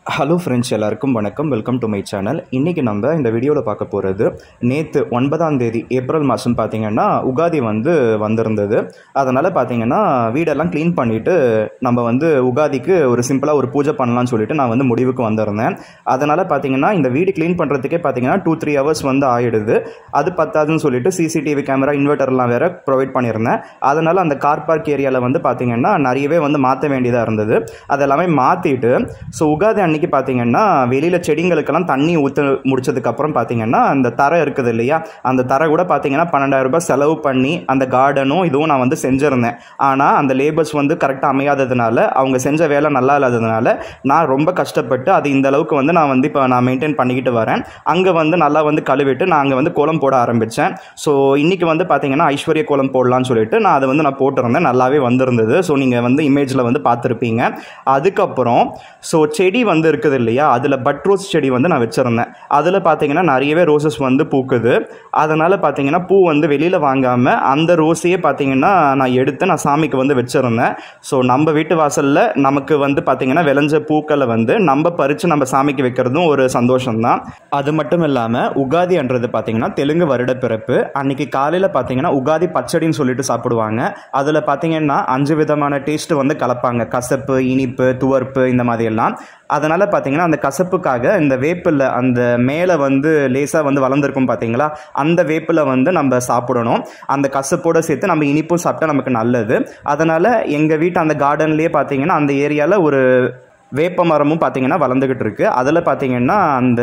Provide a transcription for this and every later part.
Hello friends, எல்லாருக்கும் வணக்கம். Welcome to my channel. இன்றைக்கி நம்ம இந்த வீடியோவில் பார்க்க போகிறது, நேற்று 9ஆம் தேதி ஏப்ரல் மாதம் பார்த்திங்கன்னா உகாதி வந்திருந்தது. அதனால் பார்த்திங்கன்னா வீடெல்லாம் க்ளீன் பண்ணிவிட்டு நம்ம உகாதிக்கு ஒரு சிம்பிளாக ஒரு பூஜை பண்ணலான்னு சொல்லிட்டு நான் முடிவுக்கு வந்திருந்தேன். அதனால் பார்த்திங்கன்னா இந்த வீடு க்ளீன் பண்ணுறதுக்கே பார்த்திங்கன்னா 2-3 ஹவர்ஸ் ஆகிடுது. அது பத்தாதுன்னு சொல்லிட்டு சிசிடிவி கேமரா இன்வெர்டர்லாம் வேறு ப்ரொவைட் பண்ணியிருந்தேன். அதனால் அந்த கார் பார்க் ஏரியாவில் பார்த்திங்கன்னா நிறையவே மாற்ற வேண்டியதாக இருந்தது. அதெல்லாமே மாற்றிட்டு உகாதி அன்றைக்கி பார்த்தீங்கன்னா வெளியில் செடிங்களுக்கெல்லாம் தண்ணி ஊற்ற முடிச்சதுக்கப்புறம் பார்த்தீங்கன்னா அந்த தரை இருக்குது இல்லையா, அந்த தரை கூட பார்த்தீங்கன்னா 12,000 ரூபாய் செலவு பண்ணி அந்த கார்டனும் இதுவும் நான் செஞ்சுருந்தேன். ஆனால் அந்த லேபர்ஸ் கரெக்டாக அமையாததுனால, அவங்க செஞ்ச வேலை நல்லா இல்லாததுனால நான் ரொம்ப கஷ்டப்பட்டு அது இந்த அளவுக்கு நான் இப்போ நான் மெயின்டைன் பண்ணிக்கிட்டு வரேன். அங்கே நல்லா கழுவிட்டு நான் அங்கே கோலம் போட ஆரம்பித்தேன். ஸோ இன்றைக்கி பார்த்தீங்கன்னா ஐஸ்வர்ய கோலம் போடலான்னு சொல்லிட்டு நான் அதை நான் போட்டிருந்தேன். நல்லாவே வந்திருந்தது. ஸோ நீங்கள் இமேஜில் பார்த்துருப்பீங்க. அதுக்கப்புறம் செடி இருக்குது இல்லையா, அதில் பட் ரோஸ் செடி நான் வச்சுருந்தேன். அதில் பார்த்தீங்கன்னா நிறையவே ரோசஸ் பூக்குது. அதனால் பார்த்தீங்கன்னா பூ வெளியில் வாங்காமல் அந்த ரோஸையே பார்த்தீங்கன்னா நான் எடுத்து நான் சாமிக்கு வச்சுருந்தேன். ஸோ நம்ம வீட்டு வாசலில் நமக்கு பார்த்தீங்கன்னா விளைஞ்ச பூக்களை நம்ம பறித்து நம்ம சாமிக்கு வைக்கிறதும் ஒரு சந்தோஷம்தான். அது மட்டும் இல்லாமல் உகாதின்றது பார்த்தீங்கன்னா தெலுங்கு வருட பிறப்பு. அன்றைக்கி காலையில் பார்த்தீங்கன்னா உகாதி பச்சடின்னு சொல்லிட்டு சாப்பிடுவாங்க. அதில் பார்த்தீங்கன்னா 5 விதமான டேஸ்ட்டு கலப்பாங்க. கசப்பு, இனிப்பு, துவர்ப்பு, இந்த மாதிரியெல்லாம். அதனால் பார்த்தீங்கன்னா அந்த கசப்புக்காக இந்த வேப்பில் அந்த மேலே லேசாக வளர்ந்துருக்கும் பார்த்தீங்களா, அந்த வேப்பில் நம்ம சாப்பிடணும். அந்த கசப்போடு சேர்த்து நம்ம இனிப்பும் சாப்பிட்டா நமக்கு நல்லது. அதனால் எங்கள் வீட்டு அந்த கார்டன்லேயே பார்த்தீங்கன்னா அந்த ஏரியாவில் ஒரு வேப்ப மரமும் பார்த்தீங்கன்னா வளர்ந்துக்கிட்டு இருக்குது. அதில் பார்த்தீங்கன்னா அந்த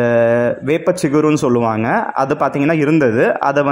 வேப்ப சிகுருன்னு சொல்லுவாங்க, அது பார்த்தீங்கன்னா இருந்தது. அதை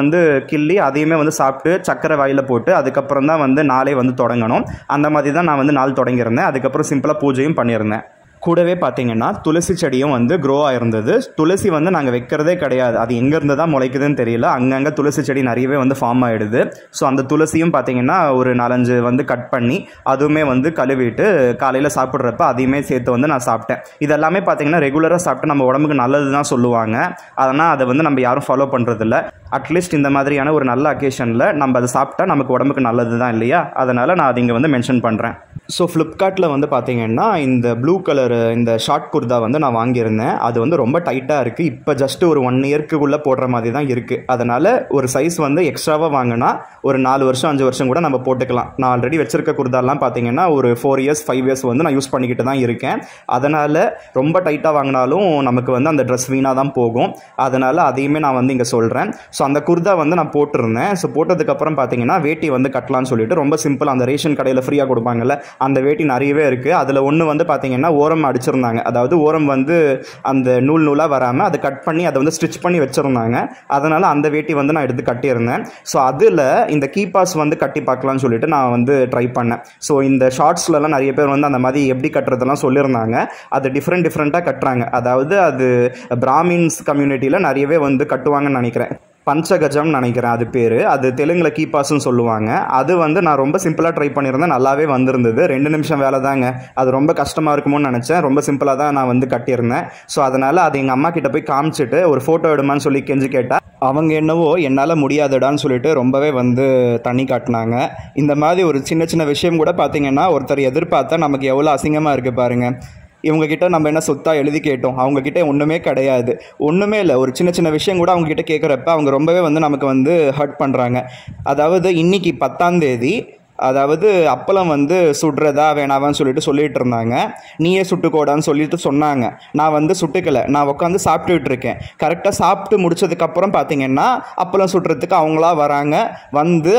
கிள்ளி அதையுமே சாப்பிட்டு சக்கரை வாயில் போட்டு அதுக்கப்புறம் தான் நாளே தொடங்கணும். அந்த மாதிரி தான் நான் நாள் தொடங்கியிருந்தேன். அதுக்கப்புறம் சிம்பிளாக பூஜையும் பண்ணியிருந்தேன். கூடவே பார்த்தீங்கன்னா துளசி செடியும் க்ரோ ஆகிருந்தது. துளசி நாங்கள் வைக்கிறதே கிடையாது. அது எங்கேருந்து தான் முளைக்குதுன்னு தெரியல. அங்கங்கே துளசி செடி நிறையவே ஃபார்ம் ஆகிடுது. ஸோ அந்த துளசியும் பார்த்தீங்கன்னா ஒரு 4-5 கட் பண்ணி அதுவுமே கழுவிட்டு காலையில் சாப்பிட்றப்ப அதையுமே சேர்த்து நான் சாப்பிட்டேன். இதெல்லாமே பார்த்தீங்கன்னா ரெகுலராக சாப்பிட்டு நம்ம உடம்புக்கு நல்லது தான் சொல்லுவாங்க. அதனால் அதை நம்ம யாரும் ஃபாலோ பண்ணுறதில்ல. அட்லீஸ்ட் இந்த மாதிரியான ஒரு நல்ல அக்கேஷனில் நம்ம அதை சாப்பிட்டா நமக்கு உடம்புக்கு நல்லது தான் இல்லையா. அதனால் நான் அதை இங்கே மென்ஷன் பண்ணுறேன். ஸோ ஃப்ளிப்கார்ட்டில் பார்த்தீங்கன்னா இந்த ப்ளூ கலர் இந்த ஷார்ட் குர்தா நான் வாங்கியிருந்தேன். அது ரொம்ப டைட்டாக இருக்குது. இப்போ ஜஸ்ட் ஒரு 1 இயர்க்குள்ளே போடுற மாதிரி தான் இருக்குது. அதனால் ஒரு சைஸ் எக்ஸ்ட்ராவாக வாங்கினா ஒரு 4 வருஷம் 5 வருஷம் கூட நம்ம போட்டுக்கலாம். நான் ஆல்ரெடி வச்சுருக்க குர்தாலாம் பார்த்தீங்கன்னா ஒரு 4 இயர்ஸ் 5 இயர்ஸ் நான் யூஸ் பண்ணிக்கிட்டு தான் இருக்கேன். அதனால் ரொம்ப டைட்டாக வாங்கினாலும் நமக்கு அந்த ட்ரெஸ் வீணாக தான் போகும். அதனால் அதையுமே நான் இங்கே சொல்கிறேன். ஸோ அந்த குர்தா நான் போட்டிருந்தேன். ஸோ போட்டதுக்கப்புறம் பார்த்தீங்கன்னா வேட்டி கட்டலான்னு சொல்லிட்டு ரொம்ப சிம்பிள், அந்த ரேஷன் கடையில் ஃப்ரீயாக கொடுப்பாங்கல்ல, அந்த வேட்டி நிறையவே இருக்குது. அதில் ஒன்று பார்த்தீங்கன்னா ஓரம் அடிச்சிருந்தாங்க. அதாவது ஓரம் அந்த நூலாக வராமல் அதை கட் பண்ணி அதை ஸ்டிச் பண்ணி வச்சுருந்தாங்க. அதனால் அந்த வேட்டி நான் எடுத்து கட்டியிருந்தேன். ஸோ அதில் இந்த கீபாஸ் கட்டி பார்க்கலான்னு சொல்லிட்டு நான் ட்ரை பண்ணேன். ஸோ இந்த ஷார்ட்ஸ்லலாம் நிறைய பேர் அந்த மாதிரி எப்படி கட்டுறதெல்லாம் சொல்லியிருந்தாங்க. அது டிஃப்ரெண்ட்டாக கட்டுறாங்க. அதாவது அது பிராமின்ஸ் கம்யூனிட்டியில் நிறையவே கட்டுவாங்கன்னு நினைக்கிறேன். பஞ்சகஜம் நினைக்கிறேன் அது பேர். அது தெலுங்கில் கீபாஸ்ன்னு சொல்லுவாங்க. அது நான் ரொம்ப சிம்பிளாக ட்ரை பண்ணியிருந்தேன். நல்லாவே வந்திருந்தது. 2 நிமிஷம் வேலை தாங்க. அது ரொம்ப கஷ்டமாக இருக்குமோன்னு நினச்சேன். ரொம்ப சிம்பிளாக தான் நான் கட்டியிருந்தேன். ஸோ அதனால் அது எங்கள் அம்மா கிட்ட போய் காமிச்சிட்டு ஒரு ஃபோட்டோ எடுமான்னு சொல்லி கெஞ்சி கேட்டால் அவங்க என்னவோ என்னால் முடியாதுடான்னு சொல்லிட்டு ரொம்பவே தண்ணி காட்டினாங்க. இந்த மாதிரி ஒரு சின்ன சின்ன விஷயம் கூட பார்த்திங்கன்னா ஒருத்தர் எதிர்பார்த்தா நமக்கு எவ்வளோ அசிங்கமாக இருக்குது பாருங்கள். இவங்ககிட்ட நம்ம என்ன சொத்தாக எழுதி கேட்டோம், அவங்கக்கிட்ட ஒன்றுமே கிடையாது. ஒன்றுமே இல்லை. ஒரு சின்ன சின்ன விஷயம் கூட அவங்கக்கிட்ட கேட்குறப்ப அவங்க ரொம்பவே நமக்கு ஹர்ட் பண்ணுறாங்க. அதாவது இன்றைக்கி 10ஆம் தேதி, அதாவது அப்பளம் சுடுறதா வேணாவான்னு சொல்லிட்டு இருந்தாங்க. நீயே சுட்டுக்கோடான்னு சொல்லிட்டு சொன்னாங்க. நான் சுட்டுக்கலை. நான் உட்காந்து சாப்பிட்டுட்டு இருக்கேன். கரெக்டாக சாப்பிட்டு முடிச்சதுக்கப்புறம் பார்த்தீங்கன்னா அப்பளம் சுட்டுறதுக்கு அவங்களா வராங்க.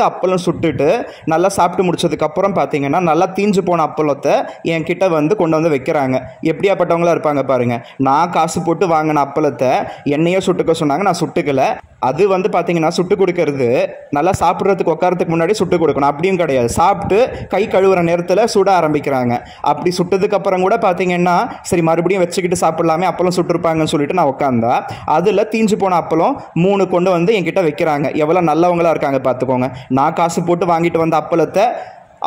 அப்பளம் சுட்டுட்டு நல்லா சாப்பிட்டு முடிச்சதுக்கப்புறம் பார்த்தீங்கன்னா நல்லா தீஞ்சு போன அப்பளத்தை என்கிட்ட கொண்டு வைக்கிறாங்க. எப்படியாப்பட்டவங்களா இருப்பாங்க பாருங்கள். நான் காசு போட்டு வாங்கின அப்பளத்தை என்னையே சுட்டுக்க சொன்னாங்க. நான் சுட்டுக்கலை. அது பார்த்தீங்கன்னா சுட்டு கொடுக்கறது நல்லா சாப்பிட்றதுக்கு உட்காரத்துக்கு முன்னாடி சுட்டு கொடுக்கணும், அப்படியும் கிடையாது. சாப்பிட்டு கை கழுவுற நேரத்தில் சுட ஆரம்பிக்கிறாங்க. அப்படி சுட்டதுக்கப்புறம் கூட பார்த்தீங்கன்னா சரி மறுபடியும் வச்சுக்கிட்டு சாப்பிடலாமே, அப்பளம் சுட்டுருப்பாங்கன்னு சொல்லிட்டு நான் உட்காந்தா அதில் தீஞ்சு போன அப்பளம் 3 கொண்டு என்கிட்ட வைக்கிறாங்க. எவ்வளோ நல்லவங்களா இருக்காங்க பார்த்துக்கோங்க. நான் காசு போட்டு வாங்கிட்டு வந்த அப்பளத்தை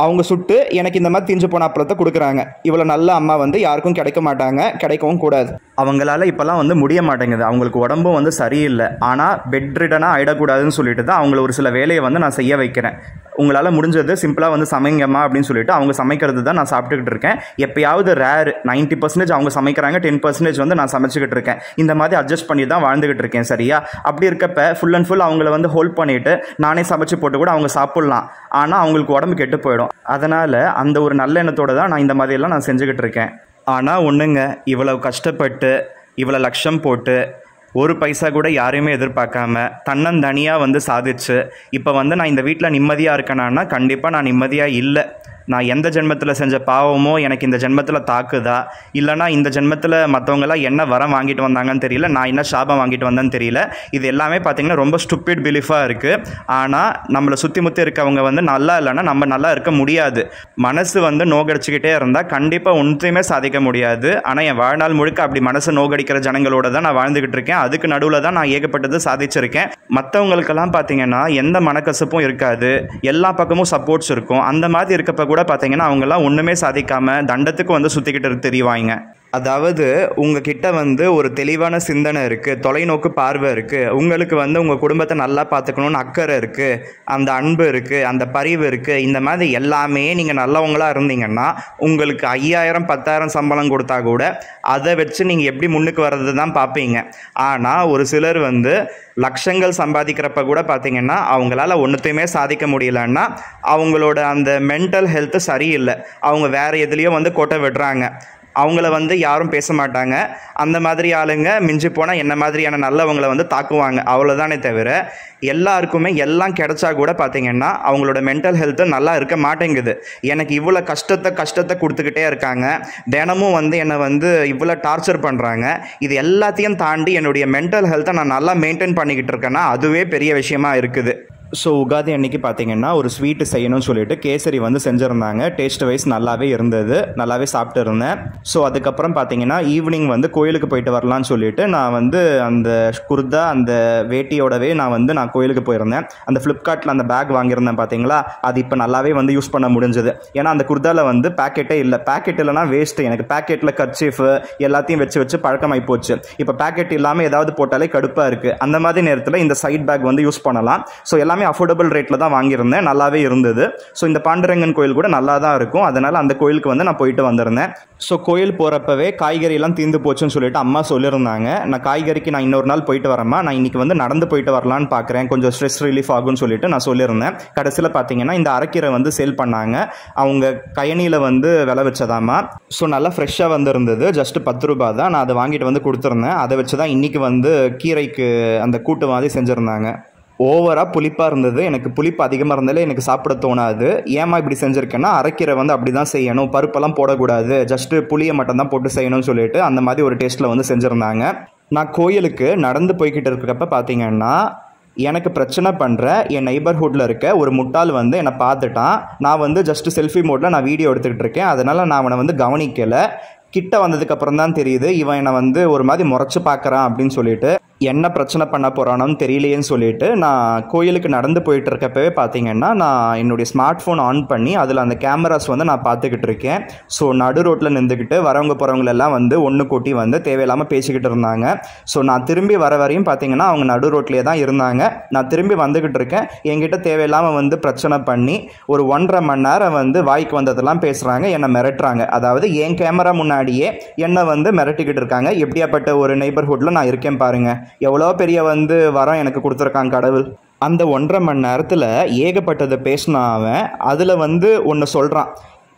அவங்க சுட்டு எனக்கு இந்த மாதிரி தீஞ்சு போன அப்பளத்தை கொடுக்குறாங்க. இவ்வளோ நல்ல அம்மா வந்து யாருக்கும் கிடைக்க மாட்டாங்க, கிடைக்கவும் கூடாது. அவங்களால இப்போல்லாம் வந்து முடிய மாட்டேங்குது, அவங்களுக்கு உடம்பும் வந்து சரியில்லை. ஆனால் பெட் ரிடனாக ஆகிடக்கூடாதுன்னு சொல்லிட்டு தான் அவங்கள ஒரு சில வேலையை வந்து நான் செய்ய வைக்கிறேன். உங்களால் முடிஞ்சது சிம்பிளாக வந்து சமைங்கம்மா அப்படின்னு சொல்லிட்டு அவங்க சமைக்கிறது தான் நான் சாப்பிட்டுக்கிட்டு இருக்கேன். எப்பயாவது ரேர் 90% அவங்க சமைக்கிறாங்க, 10% வந்து நான் சமைச்சிக்கிட்டு இருக்கேன். இந்த மாதிரி அட்ஜஸ்ட் பண்ணி தான் வாழ்ந்துக்கிட்டு இருக்கேன். சரியா? அப்படி இருக்கப்ப ஃபுல் அண்ட் ஃபுல் அவங்கள வந்து ஹோல்ட் பண்ணிவிட்டு நானே சமைச்சு போட்டு கூட அவங்க சாப்பிட்லாம். ஆனால் அவங்களுக்கு உடம்பு கெட்டு போயிடும். அதனால் அந்த ஒரு நல்ல எண்ணத்தோடு தான் நான் இந்த மாதிரியெல்லாம் நான் செஞ்சுக்கிட்டு இருக்கேன். ஆனால் ஒன்றுங்க, இவ்வளவு கஷ்டப்பட்டு இவ்வளோ லட்சம் போட்டு ஒரு பைசா கூட யாரையுமே எதிர்பார்க்காம தன்னந்தனியாக வந்து சாதிச்சு இப்போ வந்து நான் இந்த வீட்டில் நிம்மதியாக இருக்கேனான்னா கண்டிப்பாக நான் நிம்மதியாக இல்லை. நான் எந்த ஜென்மத்தில் செஞ்ச பாவமோ எனக்கு இந்த ஜென்மத்தில் தாக்குதா, இல்லைனா இந்த ஜென்மத்தில் மற்றவங்களாம் என்ன வரம் வாங்கிட்டு வந்தாங்கன்னு தெரியல, நான் என்ன சாபம் வாங்கிட்டு வந்தேன்னு தெரியல. இது எல்லாமே பார்த்திங்கன்னா ரொம்ப ஸ்டூப்பிட் பிலீஃபாக இருக்குது. ஆனால் நம்மளை சுற்றி முற்றி இருக்கவங்க வந்து நல்லா இல்லைன்னா நம்ம நல்லா இருக்க முடியாது. மனசு வந்து நோகடிச்சிக்கிட்டே இருந்தால் கண்டிப்பாக ஒன்றையுமே சாதிக்க முடியாது. ஆனால் என் வாழ்நாள் முழுக்க அப்படி மனசு நோகடிக்கிற ஜனங்களோட தான் நான் வாழ்ந்துக்கிட்டு இருக்கேன். அதுக்கு நடுவில் தான் நான் ஏகப்பட்டது சாதிச்சிருக்கேன். மற்றவங்களுக்கெல்லாம் பார்த்திங்கன்னா எந்த மனக்கசப்பும் இருக்காது, எல்லா பக்கமும் சப்போர்ட்ஸ் இருக்கும். அந்த மாதிரி இருக்கப்போ கூட பார்த்தீங்கன்னா அவங்கெல்லாம் ஒன்றுமே சாதிக்காமல் தண்டத்துக்கு வந்து சுற்றிக்கிட்டு தெரிவாங்க. அதாவது உங்ககிட்ட வந்து ஒரு தெளிவான சிந்தனை இருக்குது, தொலைநோக்கு பார்வை இருக்குது, உங்களுக்கு வந்து உங்கள் குடும்பத்தை நல்லா பார்த்துக்கணுன்னு அக்கறை இருக்குது, அந்த அன்பு இருக்குது, அந்த பரிவு இருக்குது. இந்த மாதிரி எல்லாமே நீங்கள் நல்லவங்களாக இருந்தீங்கன்னா உங்களுக்கு 5000 10,000 சம்பளம் கொடுத்தா கூட அதை வச்சு நீங்கள் எப்படி முன்னுக்கு வர்றது தான் பார்ப்பீங்க. ஆனால் ஒரு சிலர் வந்து லட்சங்கள் சம்பாதிக்கிறப்ப கூட பார்த்தீங்கன்னா அவங்களால ஒன்றுத்தையுமே சாதிக்க முடியலன்னா அவங்களோட அந்த மென்டல் ஹெல்த்து சரியில்லை. அவங்க வேறு எதுலேயோ வந்து கொட்டை விடுறாங்க. அவங்கள வந்து யாரும் பேச மாட்டாங்க. அந்த மாதிரி ஆளுங்க மிஞ்சி போனால் என்ன மாதிரியான நல்லவங்களை வந்து தாக்குவாங்க, அவ்வளோதானே தவிர எல்லாருக்குமே எல்லாம் கிடைச்சா கூட பார்த்திங்கன்னா அவங்களோட மென்டல் ஹெல்த்து நல்லா இருக்க மாட்டேங்குது. எனக்கு இவ்வளோ கஷ்டத்தை கொடுத்துக்கிட்டே இருக்காங்க, தினமும் வந்து என்னை வந்து இவ்வளோ டார்ச்சர் பண்ணுறாங்க. இது எல்லாத்தையும் தாண்டி என்னுடைய மென்டல் ஹெல்த்தை நான் நல்லா மெயின்டைன் பண்ணிக்கிட்டு இருக்கேன்னா அதுவே பெரிய விஷயமா இருக்குது. ஸோ உகாதி அன்றைக்கி பார்த்திங்கன்னா ஒரு ஸ்வீட்டு செய்யணும்னு சொல்லிட்டு கேசரி வந்து செஞ்சுருந்தாங்க. டேஸ்ட் வைஸ் நல்லாவே இருந்தது, நல்லாவே சாப்பிட்டு இருந்தேன். ஸோ அதுக்கப்புறம் பார்த்திங்கன்னா ஈவினிங் வந்து கோயிலுக்கு போயிட்டு வரலான்னு சொல்லிட்டு நான் வந்து அந்த குர்தா அந்த வேட்டியோடவே நான் கோயிலுக்கு போயிருந்தேன். அந்த ஃப்ளிப்கார்ட்டில் அந்த பேக் வாங்கியிருந்தேன் பார்த்தீங்களா, அது இப்போ நல்லாவே வந்து யூஸ் பண்ண முடிஞ்சது. ஏன்னா அந்த குர்தாவில் வந்து பேக்கெட்டே இல்லை. பேக்கெட் இல்லைனா வேஸ்ட்டு. எனக்கு பேக்கெட்டில் கர்ச்சீஃபு எல்லாத்தையும் வச்சு பழக்கமாகி போச்சு. இப்போ பேக்கெட் இல்லாமல் ஏதாவது போட்டாலே கடுப்பாக இருக்குது. அந்த மாதிரி நேரத்தில் இந்த சைட் பேக் வந்து யூஸ் பண்ணலாம். ஸோ எல்லாமே அஃபோர்டபுள் ரேட்டில் தான் வாங்கியிருந்தேன், நல்லாவே இருந்தது. ஸோ இந்த பாண்டரங்கன் கோயில் கூட நல்லா தான் இருக்கும். அதனால் அந்த கோயிலுக்கு வந்து நான் போயிட்டு வந்திருந்தேன். ஸோ கோயில் போகிறப்பவே காய்கறியெல்லாம் தீர்ந்து போச்சுன்னு சொல்லிட்டு அம்மா சொல்லியிருந்தாங்க. நான் காய்கறிக்கு நான் இன்னொரு நாள் போயிட்டு வரேம்மா, நான் இன்றைக்கி வந்து நடந்து போயிட்டு வரலான்னு பார்க்குறேன், கொஞ்சம் ஸ்ட்ரெஸ் ரிலீஃப் ஆகும்னு சொல்லிட்டு நான் சொல்லியிருந்தேன். கடைசியில் பார்த்தீங்கன்னா இந்த அரைக்கீரை வந்து சேல் பண்ணாங்க. அவங்க கயனியில் வந்து விலை வச்சதாமா. ஸோ நல்லா ஃப்ரெஷ்ஷாக வந்து இருந்தது. ஜஸ்ட் 10 ரூபா தான். நான் அதை வாங்கிட்டு வந்து கொடுத்துருந்தேன். அதை வச்சு தான் இன்றைக்கி வந்து கீரைக்கு அந்த கூட்டு மாதிரி செஞ்சுருந்தாங்க. ஓவராக புளிப்பாக இருந்தது. எனக்கு புளிப்பு அதிகமாக இருந்தாலே எனக்கு சாப்பிட தோணாது. ஏமா இப்படி செஞ்சுருக்கேன்னா அரைக்கீரை வந்து அப்படி தான் செய்யணும், பருப்பெல்லாம் போடக்கூடாது, ஜஸ்ட்டு புளியை மட்டும் தான் போட்டு செய்யணும்னு சொல்லிட்டு அந்த மாதிரி ஒரு டேஸ்ட்டில் வந்து செஞ்சுருந்தாங்க. நான் கோயிலுக்கு நடந்து போய்கிட்டு இருக்கிறப்ப பார்த்தீங்கன்னா எனக்கு பிரச்சனை பண்ணுற என் நெய்பர்ஹுட்டில் இருக்க ஒரு முட்டாள் வந்து என்னை பார்த்துட்டான். நான் வந்து ஜஸ்ட்டு செல்ஃபி மோடில் நான் வீடியோ எடுத்துக்கிட்டு இருக்கேன். அதனால் நான் அவனை வந்து கவனிக்கலை. கிட்ட வந்ததுக்கப்புறம் தான் தெரியுது இவன் என்னை வந்து ஒரு மாதிரி முறைச்சி பார்க்குறான் அப்படின்னு சொல்லிட்டு. என்ன பிரச்சனை பண்ண போகிறானோன்னு தெரியலையேன்னு சொல்லிட்டு நான் கோயிலுக்கு நடந்து போயிட்டு இருக்கப்பவே பார்த்தீங்கன்னா நான் என்னுடைய ஸ்மார்ட் ஃபோன் ஆன் பண்ணி அதில் அந்த கேமராஸ் வந்து நான் பார்த்துக்கிட்டு இருக்கேன். ஸோ நடு ரோட்டில் நின்றுக்கிட்டு வரவங்க போகிறவங்களெல்லாம் வந்து ஒன்று கூட்டி வந்து தேவையில்லாமல் பேசிக்கிட்டு இருந்தாங்க. ஸோ நான் திரும்பி வர வரையும் பார்த்தீங்கன்னா அவங்க நடு ரோட்லேயே தான் இருந்தாங்க. நான் திரும்பி வந்துக்கிட்டு இருக்கேன். என்கிட்ட தேவையில்லாமல் வந்து பிரச்சனை பண்ணி ஒரு 1.5 மணி நேரம் வந்து வாய்க்கு வந்ததெல்லாம் பேசுகிறாங்க, என்னை மிரட்டுறாங்க. அதாவது என் கேமரா முன்னாடியே என்னை வந்து மிரட்டிக்கிட்டு இருக்காங்க. எப்படியாப்பட்ட ஒரு நெய்பர்ஹுட்டில் நான் இருக்கேன் பாருங்கள், எவ்வளோ பெரிய வந்து வரம் எனக்கு கொடுத்துருக்காங்க கடவுள். அந்த 1.5 மணி நேரத்தில் ஏகப்பட்டதை பேசினான் அவன். அதில் வந்து ஒன்று சொல்கிறான்,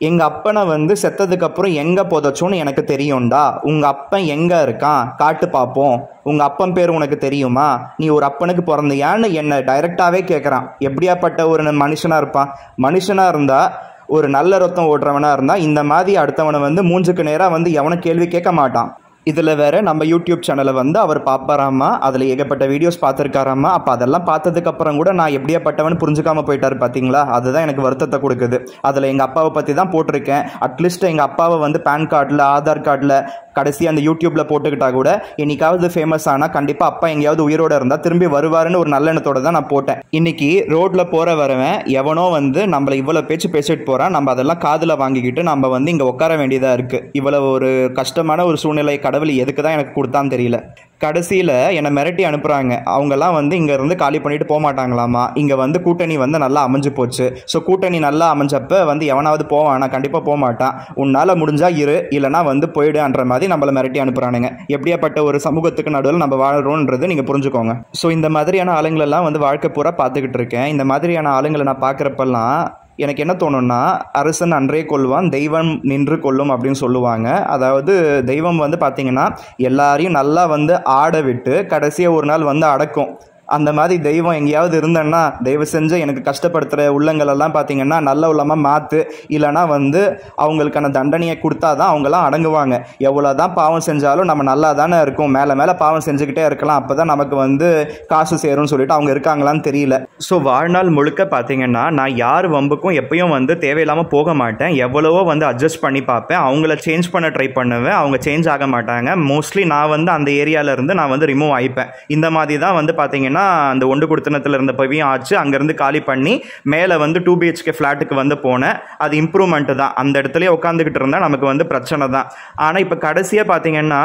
எங்கள் அப்பனை வந்து செத்ததுக்கப்புறம் எங்கே புதைச்சோன்னு எனக்கு தெரியும்டா, உங்கள் அப்பன் எங்கே இருக்கான் காட்டு பார்ப்போம், உங்கள் அப்பன் பேர் உனக்கு தெரியுமா, நீ ஒரு அப்பனுக்கு பிறந்தியான்னு என்னை டைரெக்டாகவே கேட்குறான். எப்படியாப்பட்ட ஒரு மனுஷனாக இருப்பான். மனுஷனாக இருந்தால் ஒரு நல்ல ரத்தம் ஓடுறவனாக இருந்தால் இந்த மாதிரி அடுத்தவனை வந்து மூஞ்சுக்கு நேராக வந்து எவனும் கேள்வி கேட்க மாட்டான். இதில் வேற நம்ம யூடியூப் சேனலை வந்து அவர் பார்ப்பாராமா, அதில் ஏகப்பட்ட வீடியோஸ் பார்த்துருக்காராமா. அப்போ அதெல்லாம் பார்த்ததுக்கப்புறம் கூட நான் எப்படியாப்பட்டவன் புரிஞ்சுக்காமல் போயிட்டார் பார்த்தீங்களா? அதுதான் எனக்கு வருத்தத்தை கொடுக்குது. அதில் எங்கள் அப்பாவை பற்றி தான் போட்டிருக்கேன். அட்லீஸ்ட் எங்கள் அப்பாவை வந்து பேன் கார்டில், ஆதார் கார்டில், கடைசி அந்த யூடியூப்பில் போட்டுக்கிட்டா கூட என்னைக்காவது ஃபேமஸ் ஆனால் கண்டிப்பாக அப்பா எங்கேயாவது உயிரோடு இருந்தால் திரும்பி வருவாருன்னு ஒரு நல்ல எண்ணத்தோடு தான் நான் போட்டேன். இன்றைக்கி ரோட்டில் போகிற வரவன் எவனோ வந்து நம்மளை இவ்வளோ பேச்சு பேசிட்டு போகிறான். நம்ம அதெல்லாம் காதில் வாங்கிக்கிட்டு நம்ம வந்து இங்கே உட்கார வேண்டியதாக இருக்குது. இவ்வளோ ஒரு கஷ்டமான ஒரு சூழ்நிலை கடவுள் எதுக்கு தான் எனக்கு கொடுத்தான்னு தெரியல. கடைசியில் என்னை மிரட்டி அனுப்புகிறாங்க. அவங்கெல்லாம் வந்து இங்கேருந்து காலி பண்ணிட்டு போக மாட்டாங்களாமா. இங்கே வந்து கூட்டணி வந்து நல்லா அமைஞ்சு போச்சு. ஸோ கூட்டணி நல்லா அமைஞ்சப்போ வந்து எவனாவது போவானா? கண்டிப்பாக போக மாட்டான். உன்னால் முடிஞ்சால் இரு, இல்லைனா வந்து போயிடுன்ற மாதிரி நம்மளை மிரட்டி அனுப்புகிறானுங்க. எப்படியாப்பட்ட ஒரு சமூகத்துக்கு நடுவில் நம்ம வாழ்கிறோன்றது நீங்கள் புரிஞ்சுக்கோங்க. ஸோ இந்த மாதிரியான ஆளுங்களெல்லாம் வந்து வாழ்க்கை பூரா பார்த்துக்கிட்டு இருக்கேன். இந்த மாதிரியான ஆளுங்களை நான் பார்க்குறப்பெல்லாம் எனக்கு என்ன தோணுன்னா, அரசன் அன்றே கொல்வான், தெய்வம் நின்று கொல்லும் அப்படின்னு சொல்லுவாங்க. அதாவது தெய்வம் வந்து பார்த்திங்கன்னா எல்லாரையும் நல்லா வந்து ஆட விட்டு கடைசியாக ஒரு நாள் வந்து அடக்கும். அந்த மாதிரி தெய்வம் எங்கேயாவது இருந்தேன்னா தயவு செஞ்சு எனக்கு கஷ்டப்படுத்துகிற உள்ளங்களெல்லாம் பார்த்திங்கன்னா நல்ல உள்ளமாக மாற்று, இல்லைனா வந்து அவங்களுக்கான தண்டனையை கொடுத்தா தான் அவங்களாம் அடங்குவாங்க. எவ்வளோ தான் பாவம் செஞ்சாலும் நம்ம நல்லா தானே இருக்கும், மேலே மேலே பாவம் செஞ்சுக்கிட்டே இருக்கலாம், அப்போ தான் நமக்கு வந்து காசு சேரும்னு சொல்லிட்டு அவங்க இருக்காங்களான்னு தெரியல. ஸோ வாழ்நாள் முழுக்க பார்த்திங்கன்னா நான் யார் வம்புக்கும் எப்பயும் வந்து தேவையில்லாமல் போக மாட்டேன். எவ்வளவோ வந்து அட்ஜஸ்ட் பண்ணி பார்ப்பேன். அவங்கள சேஞ்ச் பண்ண ட்ரை பண்ணுவேன். அவங்க சேஞ்ச் ஆக மாட்டாங்க. மோஸ்ட்லி நான் வந்து அந்த ஏரியாவிலேருந்து நான் வந்து ரிமூவ் ஆகிப்பேன். இந்த மாதிரி தான் வந்து பார்த்திங்கன்னா அந்த ஒண்டு குடுத்தனத்தில் இருந்த பவியும் ஆச்சு. அங்கேருந்து காலி பண்ணி மேலே வந்து 2 BHK ஃப்ளாட்டுக்கு வந்து போனேன். அது இம்ப்ரூவ்மெண்ட்டு தான். அந்த இடத்துலேயே உட்காந்துக்கிட்டு இருந்தால் நமக்கு வந்து பிரச்சனை தான். ஆனால் இப்போ கடைசியாக பார்த்தீங்கன்னா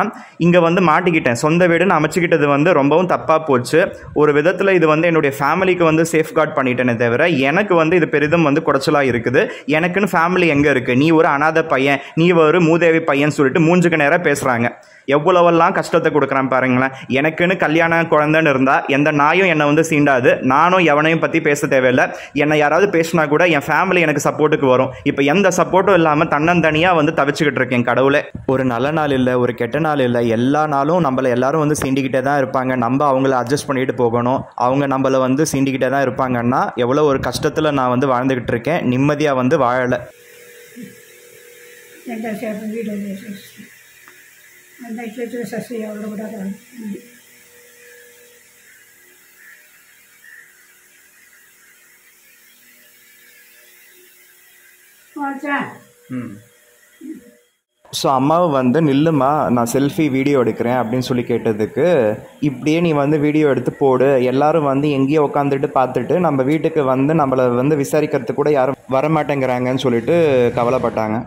இங்கே வந்து மாட்டிக்கிட்டேன். சொந்த வீடுன்னு அமைச்சிக்கிட்டது வந்து ரொம்பவும் தப்பாக போச்சு. ஒரு விதத்தில் இது வந்து என்னுடைய ஃபேமிலிக்கு வந்து சேஃப்கார்ட் பண்ணிட்டேனே தவிர எனக்கு வந்து இது பெரிதும் வந்து குறைச்சலாக இருக்குது. எனக்குன்னு ஃபேமிலி எங்கே இருக்குது? நீ ஒரு அனாதை பையன், நீ ஒரு மூதேவி பையன் சொல்லிட்டு மூஞ்சுக்கு நேராக பேசுகிறாங்க. எவ்வளவெல்லாம் கஷ்டத்தை கொடுக்குறான் பாருங்களேன். எனக்குன்னு கல்யாண குழந்தைன்னு இருந்தால் எந்த நாயும் என்னை வந்து சீண்டாது. நானும் எவனையும் பற்றி பேச தேவையில்லை. என்னை யாராவது பேசினா கூட என் ஃபேமிலி எனக்கு சப்போர்ட்டுக்கு வரும். இப்போ எந்த சப்போர்ட்டும் இல்லாமல் தன்னந்தனியாக வந்து தவிச்சுக்கிட்டு இருக்கேன். கடவுளே, ஒரு நல்ல நாள் இல்லை, ஒரு கெட்ட நாள் இல்லை, எல்லா நாளும் நம்மளை எல்லாரும் வந்து சீண்டிக்கிட்டே தான் இருப்பாங்க. நம்ம அவங்கள அட்ஜஸ்ட் பண்ணிட்டு போகணும். அவங்க நம்மளை வந்து சீண்டிக்கிட்டே தான் இருப்பாங்கன்னா எவ்வளோ ஒரு கஷ்டத்தில் நான் வந்து வாழ்ந்துக்கிட்டு இருக்கேன். நிம்மதியாக வந்து வாழலை. ದಯచేసి ಸಸಿ ಅವರು ಕೂಡ ஸோ அம்மாவை வந்து நில்லுமா, நான் செல்ஃபி வீடியோ எடுக்கிறேன் அப்படின்னு சொல்லி கேட்டதுக்கு, இப்படியே நீ வந்து வீடியோ எடுத்து போடு, எல்லாரும் வந்து எங்கேயோ உட்காந்துட்டு பார்த்துட்டு நம்ம வீட்டுக்கு வந்து நம்மளை வந்து விசாரிக்கிறதுக்கு கூட யாரும் வரமாட்டேங்கிறாங்கன்னு சொல்லிட்டு கவலைப்பட்டாங்க.